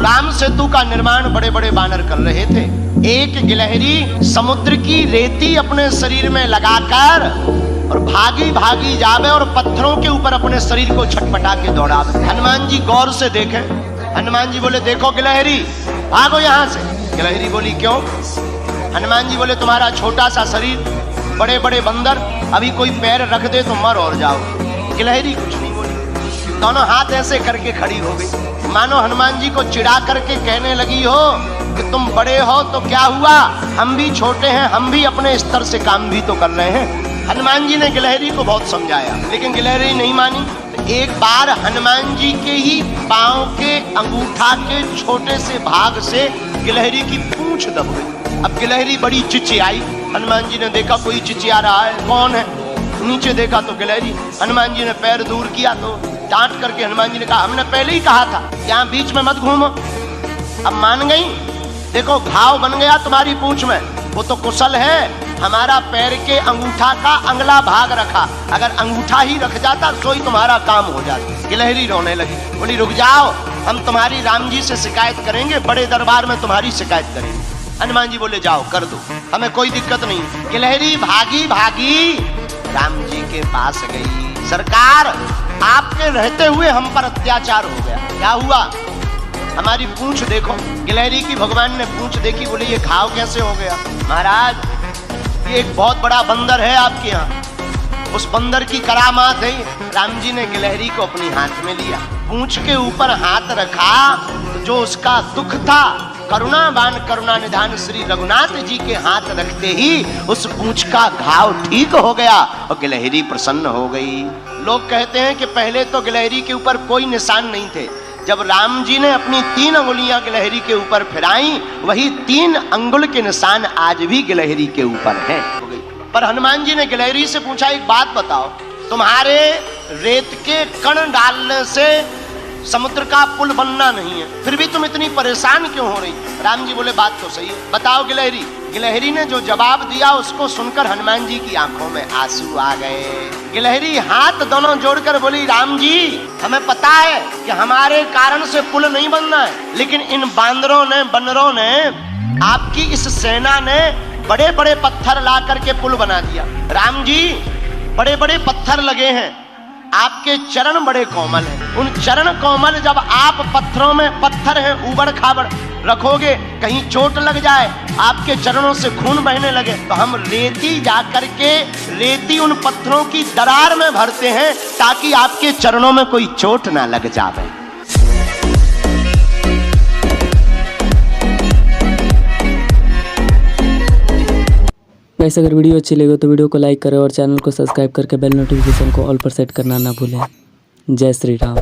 राम सेतु का निर्माण बड़े बड़े बानर कर रहे थे। एक गिलहरी समुद्र की रेती अपने शरीर में लगाकर और भागी भागी जावे और पत्थरों के ऊपर अपने शरीर को छटपटा के दौड़ावे। हनुमान जी गौर से देखें। हनुमान जी बोले, देखो गिलहरी, भागो यहाँ से। गिलहरी बोली, क्यों? हनुमान जी बोले, तुम्हारा छोटा सा शरीर, बड़े बड़े बंदर, अभी कोई पैर रख दे तो मर और जाओ। गिलहरी कुछ नहीं बोली, दोनों हाथ ऐसे करके खड़ी हो गई, मानो हनुमान जी को चिढ़ा करके कहने लगी हो कि तुम बड़े हो तो क्या हुआ, हम भी छोटे हैं, हम भी अपने स्तर से काम भी तो कर रहे हैं। हनुमान जी ने गिलहरी को बहुत समझाया, लेकिन गिलहरी नहीं मानी। एक बार हनुमान जी के ही पांव के अंगूठा के छोटे से भाग से गिलहरी की पूंछ दब गई। अब गिलहरी बड़ी चिचियाई। हनुमान जी ने देखा कोई चिचिया रहा है, कौन है? नीचे देखा तो गिलहरी। हनुमान जी ने पैर दूर किया तो डांट करके हनुमान जी ने कहा, हमने पहले ही कहा था यहाँ बीच में मत घूमो। अब मान गई। देखो घाव बन गया तुम्हारी पूंछ में, वो तो कुशल है, हमारा पैर के अंगूठा का अगला भाग रखा, अगर अंगूठा ही रख जाता तो ही तुम्हारा काम हो जाता। गिलहरी रोने लगी, बोली रुक जाओ, हम तुम्हारी राम जी से शिकायत करेंगे, बड़े दरबार में तुम्हारी शिकायत करेंगे। हनुमान जी बोले, जाओ कर दो, हमें कोई दिक्कत नहीं। गिलहरी भागी भागी राम जी के पास गई। सरकार, आपके रहते हुए हम पर अत्याचार हो गया। क्या हुआ? हमारी पूंछ देखो। गिलहरी की भगवान ने पूंछ देखी, बोले ये घाव कैसे हो गया? महाराज, ये एक बहुत बड़ा बंदर है आपके यहाँ, उस बंदर की करामात है। राम जी ने गिलहरी को अपनी हाथ में लिया, पूंछ के ऊपर हाथ रखा, तो जो उसका दुख था, करुणावान करुणा निधान श्री रघुनाथ जी के हाथ रखते ही उस पूंछ का घाव ठीक हो गया और गिलहरी प्रसन्न हो गई। लोग कहते हैं कि पहले तो गिलहरी के ऊपर कोई निशान नहीं थे, जब राम जी ने अपनी 3 अंगुलियां गिलहरी के ऊपर फिराई, वही 3 अंगुल के निशान आज भी गिलहरी के ऊपर हैं। पर हनुमान जी ने गिलहरी से पूछा, एक बात बताओ, तुम्हारे रेत के कण डालने से समुद्र का पुल बनना नहीं है, फिर भी तुम इतनी परेशान क्यों हो रही? राम जी बोले, बात तो सही है, बताओ गिलहरी। गिलहरी ने जो जवाब दिया उसको सुनकर हनुमान जी की आंखों में आंसू आ गए। गिलहरी हाथ दोनों जोड़कर बोली, राम जी, हमें पता है कि हमारे कारण से पुल नहीं बनना है, लेकिन इन बांदरों ने, बंदरों ने, आपकी इस सेना ने बड़े बड़े पत्थर ला करके पुल बना दिया। राम जी, बड़े बड़े पत्थर लगे हैं, आपके चरण बड़े कोमल हैं, उन चरण कोमल जब आप पत्थरों में, पत्थर हैं उबड़ खाबड़, रखोगे, कहीं चोट लग जाए, आपके चरणों से खून बहने लगे, तो हम रेती जा करके रेती उन पत्थरों की दरार में भरते हैं ताकि आपके चरणों में कोई चोट ना लग जाए। वैसे अगर वीडियो अच्छी लगे तो वीडियो को लाइक करें और चैनल को सब्सक्राइब करके बेल नोटिफिकेशन को ऑल पर सेट करना ना भूलें। जय श्री राम।